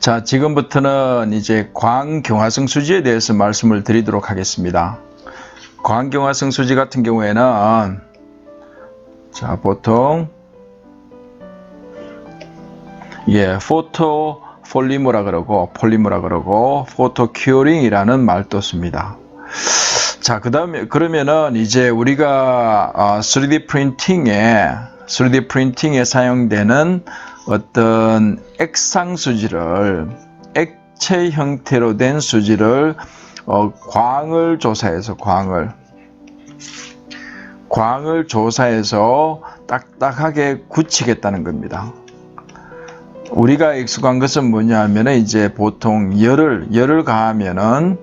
자, 지금부터는 이제 광경화성 수지에 대해서 말씀을 드리도록 하겠습니다. 광경화성 수지 같은 경우에는 자, 보통 포토 폴리머라 그러고 포토 큐어링이라는 말도 씁니다. 자, 그러면은 이제 우리가 3D 프린팅에 사용되는 어떤 액상 수지를, 액체 형태로 된 수지를 광을 조사해서 딱딱하게 굳히겠다는 겁니다. 우리가 익숙한 것은 뭐냐 하면은 이제 보통 열을 가하면은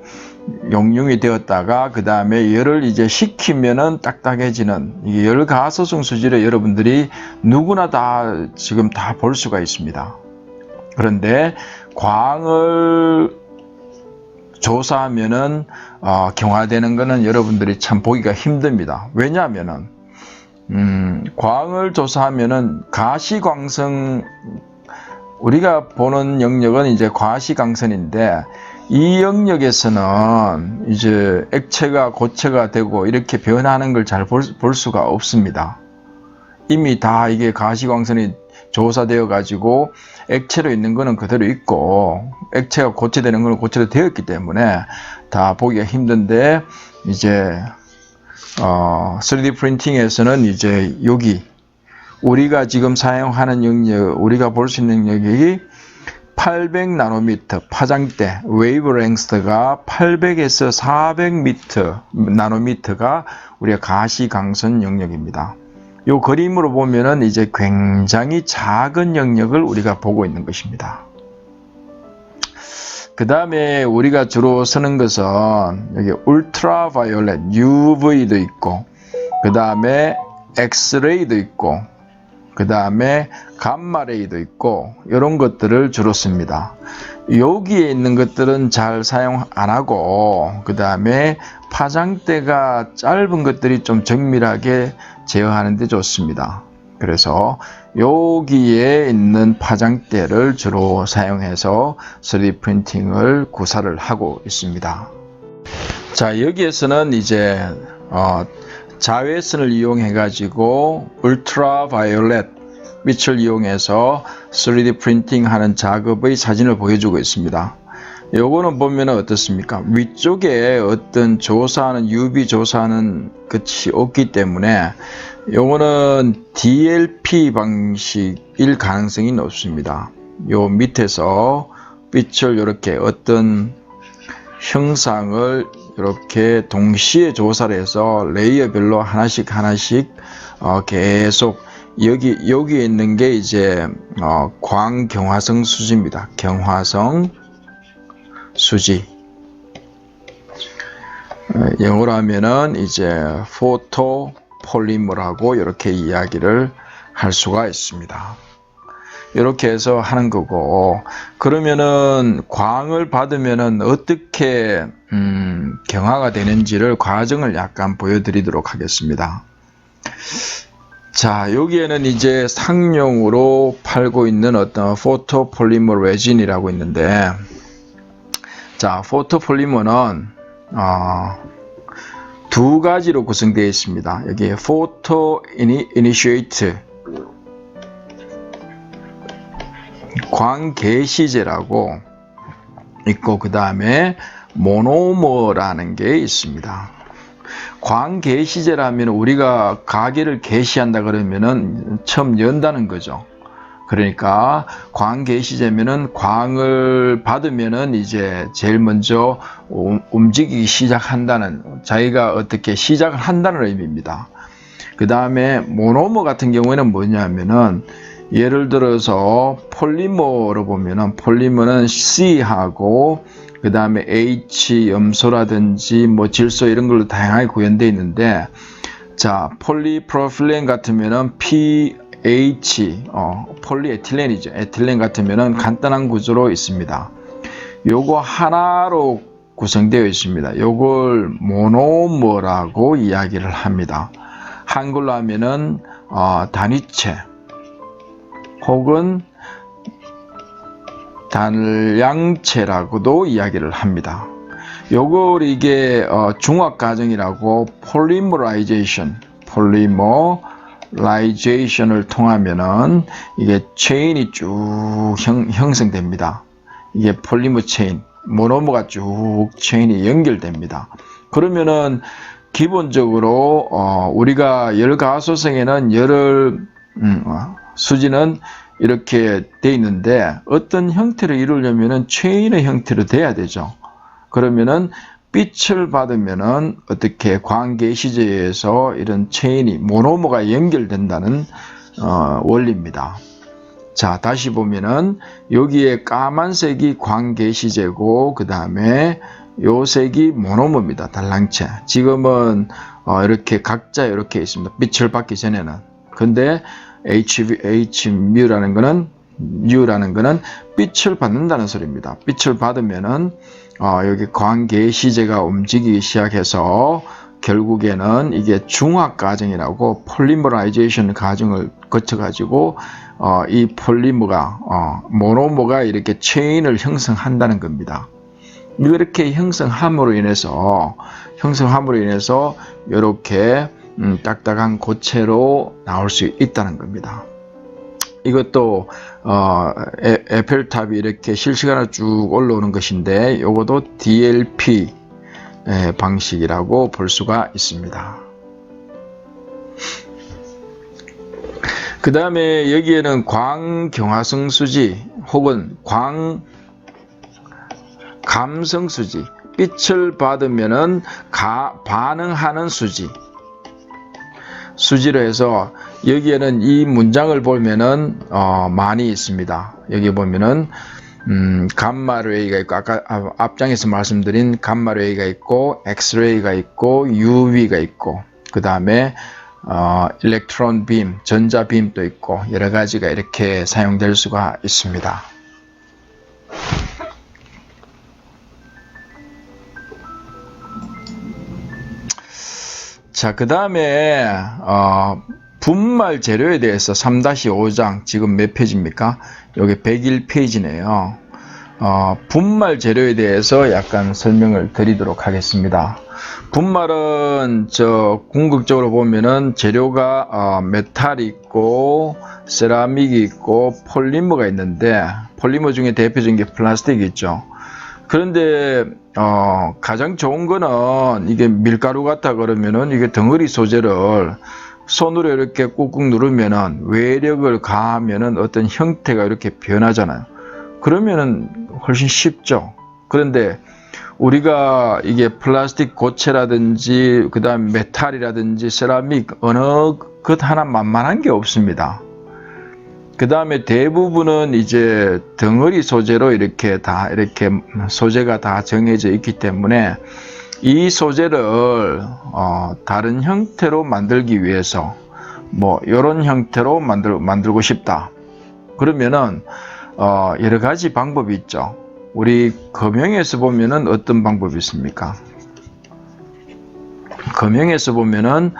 용융이 되었다가 그 다음에 열을 이제 식히면은 딱딱해지는 이게 열가소성 수지를 여러분들이 누구나 다 지금 다 볼 수가 있습니다. 그런데 광을 조사하면은 경화되는 것은 여러분들이 참 보기가 힘듭니다. 왜냐하면은 광을 조사하면은 가시광선, 우리가 보는 영역은 이제 과시광선인데 이 영역에서는 이제 액체가 고체가 되고 이렇게 변하는 걸 잘 볼 수가 없습니다. 이미 다 이게 가시광선이 조사되어 가지고 액체로 있는 거는 그대로 있고 액체가 고체되는 거는 고체로 되었기 때문에 다 보기가 힘든데 이제 3D 프린팅에서는 이제 여기 우리가 지금 사용하는 영역, 우리가 볼 수 있는 영역이 800나노미터 파장대, 웨이브랭스가 800에서 400나노미터가 우리가 가시광선 영역입니다. 이 그림으로 보면은 이제 굉장히 작은 영역을 우리가 보고 있는 것입니다. 그 다음에 우리가 주로 쓰는 것은 여기 울트라바이올렛, UV도 있고, 그 다음에 엑스레이도 있고, 그 다음에 감마레이도 있고 이런 것들을 주로 씁니다. 여기에 있는 것들은 잘 사용 안 하고 그 다음에 파장대가 짧은 것들이 좀 정밀하게 제어하는 데 좋습니다. 그래서 여기에 있는 파장대를 주로 사용해서 3D 프린팅을 구사를 하고 있습니다. 자, 여기에서는 이제 자외선을 이용해 가지고 울트라바이올렛 빛을 이용해서 3D 프린팅 하는 작업의 사진을 보여주고 있습니다. 요거는 보면 어떻습니까? 위쪽에 어떤 조사하는 UV 조사하는 것이 없기 때문에 요거는 DLP 방식일 가능성이 높습니다. 요 밑에서 빛을 이렇게 어떤 형상을 이렇게 동시에 조사를 해서 레이어별로 하나씩 계속 여기에 있는 게 이제 광경화성 수지입니다. 경화성 수지. 영어로 하면은 이제 포토 폴리머라고 이렇게 이야기를 할 수가 있습니다. 이렇게 해서 하는 거고, 그러면은 광을 받으면은 어떻게 경화가 되는지를 과정을 약간 보여드리도록 하겠습니다. 자, 여기에는 이제 상용으로 팔고 있는 어떤 포토폴리머 레진이라고 있는데, 자, 포토폴리머는 두 가지로 구성되어 있습니다. 여기 포토 이니시에이트 광개시제라고 있고 그 다음에 모노머라는 게 있습니다. 광개시제라면 우리가 가게를 개시한다 그러면은 처음 연다는 거죠. 그러니까 광개시제면은 광을 받으면은 이제 제일 먼저 움직이기 시작한다는, 자기가 어떻게 시작을 한다는 의미입니다. 그 다음에 모노머 같은 경우에는 뭐냐면은 예를 들어서 폴리머로 보면은 폴리머는 C하고 그 다음에 H 염소라든지 뭐 질소 이런 걸로 다양하게 구현되어 있는데, 자, 폴리프로필렌 같으면은 PH 폴리에틸렌이죠. 에틸렌 같으면은 간단한 구조로 있습니다. 요거 하나로 구성되어 있습니다. 요걸 모노머라고 이야기를 합니다. 한글로 하면은 단위체 혹은 단량체라고도 이야기를 합니다. 요걸 이게 중화 과정이라고 폴리머라이제이션을 통하면은 이게 체인이 쭉 형성됩니다. 이게 폴리머 체인, 모노머가 쭉 체인이 연결됩니다. 그러면은 기본적으로 우리가 열가소성에는 수지는 이렇게 돼 있는데 어떤 형태를 이루려면은 체인의 형태로 돼야 되죠. 그러면은 빛을 받으면은 어떻게 광계시제에서 이런 체인이 모노머가 연결된다는 원리입니다. 자, 다시 보면은 여기에 까만색이 광계시제고 그 다음에 요 색이 모노머입니다. 단량체. 지금은 이렇게 각자 이렇게 있습니다. 빛을 받기 전에는. 근데 H뮤라는 거는 빛을 받는다는 소리입니다. 빛을 받으면은 여기 광계시제가 움직이기 시작해서 결국에는 이게 중화 과정이라고 폴리머라이제이션 과정을 거쳐 가지고 이 폴리머가 모노머가 이렇게 체인을 형성한다는 겁니다. 이렇게 형성함으로 인해서 이렇게 딱딱한 고체로 나올 수 있다는 겁니다. 이것도 에펠탑이 이렇게 실시간으로 쭉 올라오는 것인데 이것도 DLP 방식이라고 볼 수가 있습니다. 그 다음에 여기에는 광경화성 수지 혹은 감성수지, 빛을 받으면은 반응하는 수지로 해서 여기에는 이 문장을 보면은 많이 있습니다. 여기 보면은 감마레이가 있고 아까 앞장에서 말씀드린 감마레이가 있고 엑스레이가 있고 UV가 있고 그 다음에 일렉트론 빔, 전자빔도 있고 여러 가지가 이렇게 사용될 수가 있습니다. 자, 그 다음에 분말 재료에 대해서 3-5장 지금 몇 페이지입니까? 여기 101페이지네요. 분말 재료에 대해서 약간 설명을 드리도록 하겠습니다. 분말은 궁극적으로 보면은 재료가 메탈이 있고 세라믹이 있고 폴리머가 있는데 폴리머 중에 대표적인 게 플라스틱이 있죠. 그런데 가장 좋은 거는 이게 밀가루 같다 그러면은 이게 덩어리 소재를 손으로 이렇게 꾹꾹 누르면은 외력을 가하면은 어떤 형태가 이렇게 변하잖아요. 그러면은 훨씬 쉽죠. 그런데 우리가 이게 플라스틱 고체라든지 그 다음 메탈이라든지 세라믹 어느 것 하나 만만한 게 없습니다. 그 다음에 대부분은 이제 덩어리 소재로 이렇게 소재가 다 정해져 있기 때문에 이 소재를 다른 형태로 만들기 위해서 이런 형태로 만들고 싶다. 그러면은 여러 가지 방법이 있죠. 우리 금형에서 보면은 어떤 방법이 있습니까? 금형에서 보면은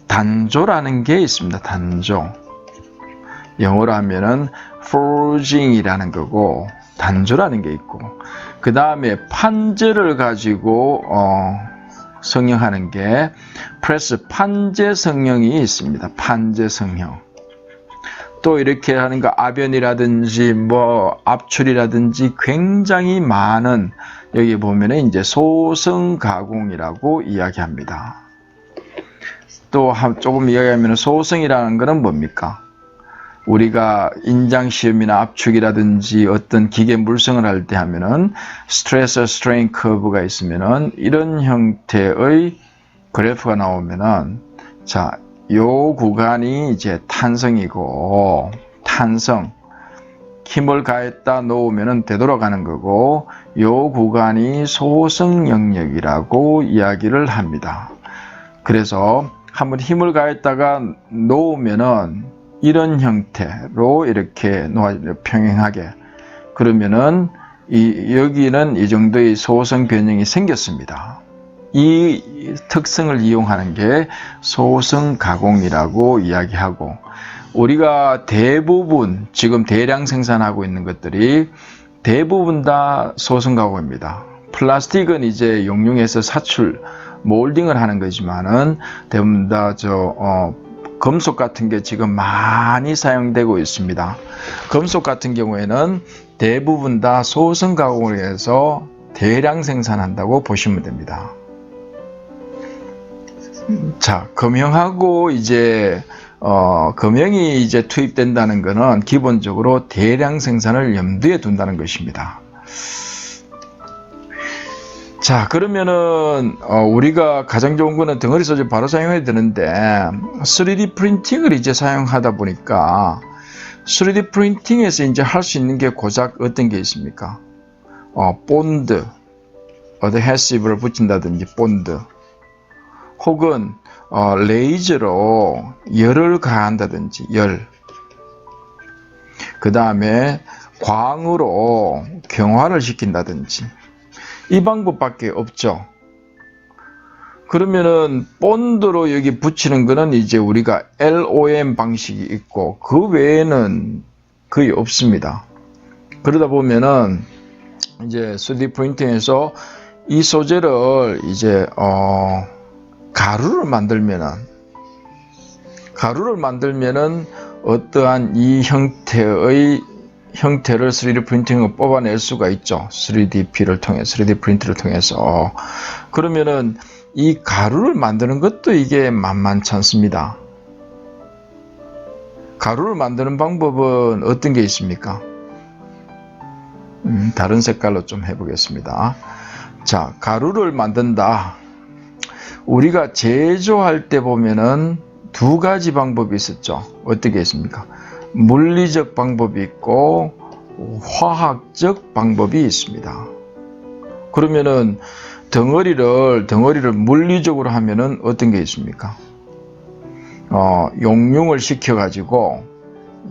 단조라는 게 있습니다. 단조. 영어로 하면은 forging이라는 거고 단조라는 게 있고 그 다음에 판재를 가지고 성형하는 게 프레스 판재 성형이 있습니다. 판재 성형. 또 이렇게 하는 거 압연이라든지 압출이라든지 굉장히 많은 여기 보면은 이제 소성 가공이라고 이야기합니다. 또 조금 이야기하면 소성이라는 거는 뭡니까? 우리가 인장 시험이나 압축이라든지 어떤 기계 물성을 할 때 하면은 스트레스 스트레인 커브가 있으면은 이런 형태의 그래프가 나오면은 자, 요 구간이 이제 탄성이고 탄성 힘을 가했다 놓으면은 되돌아가는 거고 요 구간이 소성 영역이라고 이야기를 합니다. 그래서 한번 힘을 가했다가 놓으면은 이런 형태로 이렇게 평행하게 그러면은 여기는 이 정도의 소성 변형이 생겼습니다. 이 특성을 이용하는 게 소성 가공이라고 이야기하고 우리가 대부분 지금 대량 생산하고 있는 것들이 대부분 다 소승가공입니다. 플라스틱은 이제 용융해서 사출, 몰딩을 하는 거지만은 대부분 다 금속 같은 게 지금 많이 사용되고 있습니다. 금속 같은 경우에는 대부분 다 소승 가공을 해서 대량 생산한다고 보시면 됩니다. 자, 금형하고 이제 금형이 이제 투입된다는 것은 기본적으로 대량 생산을 염두에 둔다는 것입니다. 자, 그러면은 우리가 가장 좋은 거는 덩어리 소재 바로 사용해야 되는데 3D 프린팅을 이제 사용하다 보니까 3D 프린팅에서 이제 할 수 있는 게 고작 어떤 게 있습니까? 본드, 어드헤시브를 붙인다든지 본드, 혹은 레이저로 열을 가한다든지 열, 그 다음에 광으로 경화를 시킨다든지 이 방법밖에 없죠. 그러면은 본드로 여기 붙이는 거는 이제 우리가 LOM 방식이 있고 그 외에는 거의 없습니다. 그러다 보면은 이제 3D 프린팅에서 이 소재를 이제 가루를 만들면은 어떠한 이 형태를 3D 프린팅을 뽑아낼 수가 있죠. 3D 프린트를 통해서. 그러면은 이 가루를 만드는 것도 이게 만만치 않습니다. 가루를 만드는 방법은 어떤 게 있습니까? 다른 색깔로 좀 해보겠습니다. 자, 가루를 만든다. 우리가 제조할 때 보면은 두 가지 방법이 있었죠. 어떻게 있습니까? 물리적 방법이 있고 화학적 방법이 있습니다. 그러면은 덩어리를 물리적으로 하면은 어떤 게 있습니까? 용융을 시켜가지고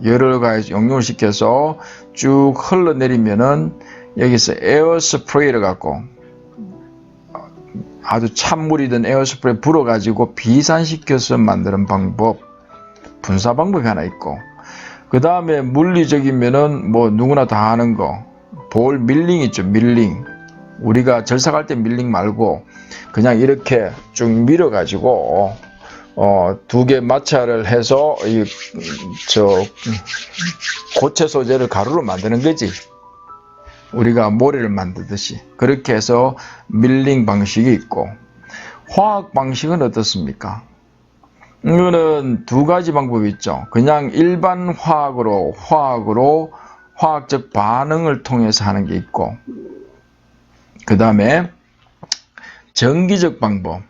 열을 가해서 용융을 시켜서 쭉 흘러내리면은 여기서 에어 스프레이를 갖고 아주 찬물이든 에어 스프레이 불어가지고 비산시켜서 만드는 방법, 분사 방법이 하나 있고, 그 다음에 물리적이면은 뭐 누구나 다 아는 거, 볼 밀링 있죠, 밀링. 우리가 절삭할 때 밀링 말고 그냥 이렇게 쭉 밀어가지고 두 개 마찰을 해서 고체 소재를 가루로 만드는 거지. 우리가 모래를 만들듯이 그렇게 해서 밀링 방식이 있고, 화학 방식은 어떻습니까? 이거는 두 가지 방법이 있죠. 그냥 일반 화학으로 화학적 반응을 통해서 하는 게 있고, 그 다음에 전기적 방법,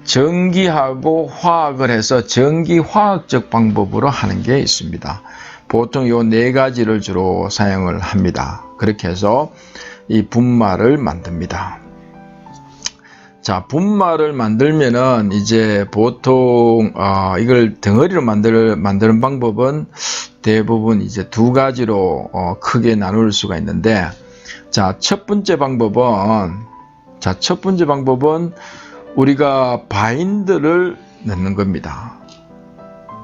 전기하고 화학을 해서 전기화학적 방법으로 하는 게 있습니다. 보통 요 네 가지를 주로 사용을 합니다. 그렇게 해서 이 분말을 만듭니다. 자, 분말을 만들면은 이제 보통 이걸 덩어리로 만드는 방법은 대부분 이제 두 가지로 크게 나눌 수가 있는데, 자, 첫 번째 방법은 우리가 바인드를 넣는 겁니다.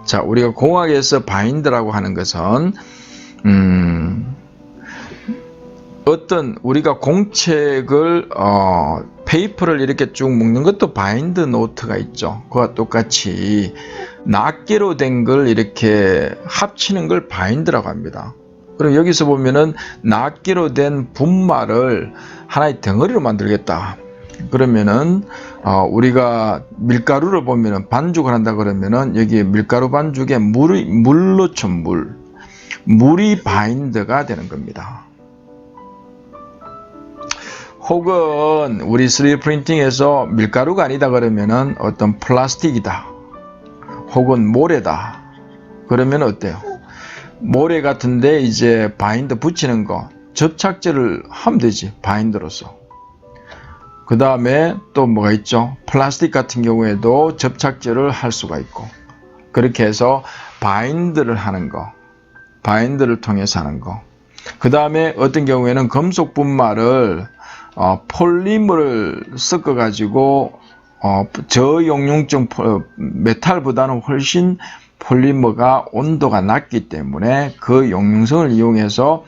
자, 우리가 공학에서 바인드라고 하는 것은 어떤 우리가 공책을 페이퍼를 이렇게 쭉 묶는 것도 바인드 노트가 있죠. 그와 똑같이 낱개로 된 걸 이렇게 합치는 걸 바인드라고 합니다. 그럼 여기서 보면은 낱개로 된 분말을 하나의 덩어리로 만들겠다. 그러면은 우리가 밀가루를 보면은 반죽을 한다 그러면은 여기 밀가루 반죽에 물 넣죠. 물이 바인더가 되는 겁니다. 혹은 우리 3D 프린팅에서 밀가루가 아니다 그러면은 어떤 플라스틱이다, 혹은 모래다, 그러면 어때요? 모래 같은데 이제 바인더 붙이는 거, 접착제를 하면 되지, 바인더로서. 그 다음에 또 뭐가 있죠? 플라스틱 같은 경우에도 접착제를 할 수가 있고, 그렇게 해서 바인드를 하는 거, 바인드를 통해서 하는 거. 그 다음에 어떤 경우에는 금속 분말을 폴리머를 섞어 가지고 저용융증 메탈보다는 훨씬 폴리머가 온도가 낮기 때문에 그 용융성을 이용해서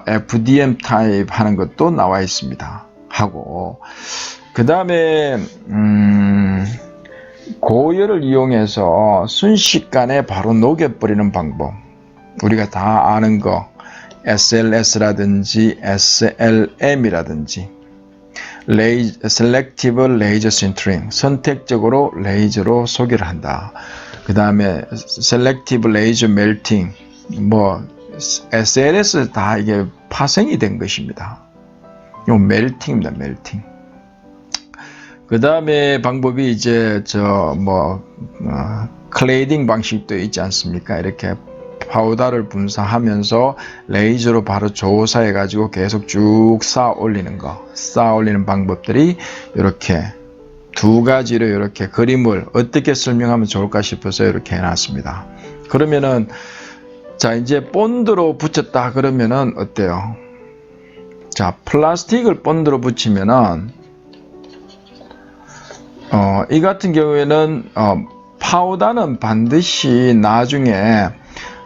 FDM 타입 하는 것도 나와 있습니다. 하고 그 다음에 고열을 이용해서 순식간에 바로 녹여버리는 방법, 우리가 다 아는 거 SLS라든지 SLM이라든지 Selective Laser Sintering, 선택적으로 레이저로 소개를 한다. 그 다음에 Selective Laser Melting, SLS 다 이게 파생이 된 것입니다. 요 멜팅입니다, 멜팅. 그 다음에 방법이 이제 클레이딩 방식도 있지 않습니까? 이렇게 파우더를 분사하면서 레이저로 바로 조사해 가지고 계속 쭉 쌓아 올리는 거, 쌓아 올리는 방법들이 이렇게 두 가지로 이렇게 그림을 어떻게 설명하면 좋을까 싶어서 이렇게 해놨습니다. 그러면은 자, 이제 본드로 붙였다 그러면은 어때요? 자, 플라스틱을 본드로 붙이면은 이 같은 경우에는 파우더는 반드시 나중에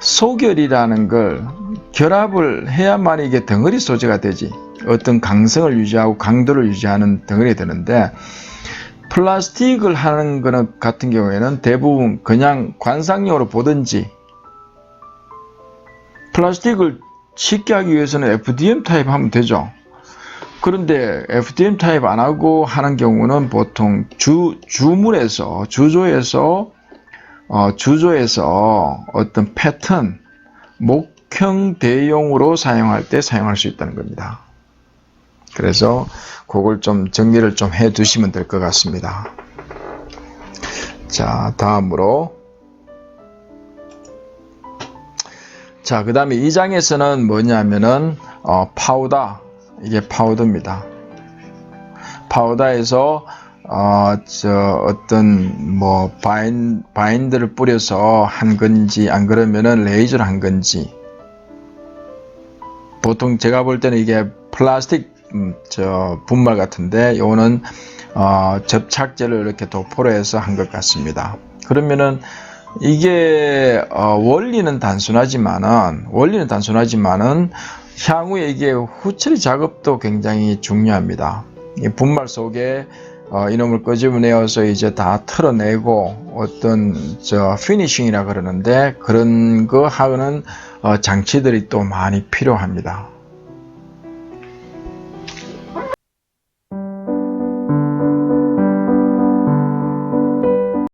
소결이라는 걸 결합을 해야만 이게 덩어리 소재가 되지, 어떤 강성을 유지하고 강도를 유지하는 덩어리가 되는데, 플라스틱을 하는 거는 같은 경우에는 대부분 그냥 관상용으로 보든지, 플라스틱을 쉽게 하기 위해서는 FDM 타입 하면 되죠. 그런데 FDM 타입 안 하고 하는 경우는 보통 주조에서 어떤 패턴, 목형 대용으로 사용할 때 사용할 수 있다는 겁니다. 그래서 그걸 좀 정리를 좀 해 두시면 될 것 같습니다. 자, 다음으로. 자, 그 다음에 이 장에서는 뭐냐면은, 파우더. 이게 파우더입니다. 파우더에서 어떤 바인드를 뿌려서 한 건지, 안 그러면은 레이저를 한 건지. 보통 제가 볼 때는 이게 플라스틱 분말 같은데, 요거는 접착제를 이렇게 도포로 해서 한 것 같습니다. 그러면은 이게 원리는 단순하지만은 향후에 이게 후처리 작업도 굉장히 중요합니다. 이 분말 속에 이놈을 끄집어내어서 이제 다 털어내고 어떤 피니싱이라 그러는데, 그런 거 하는 장치들이 또 많이 필요합니다.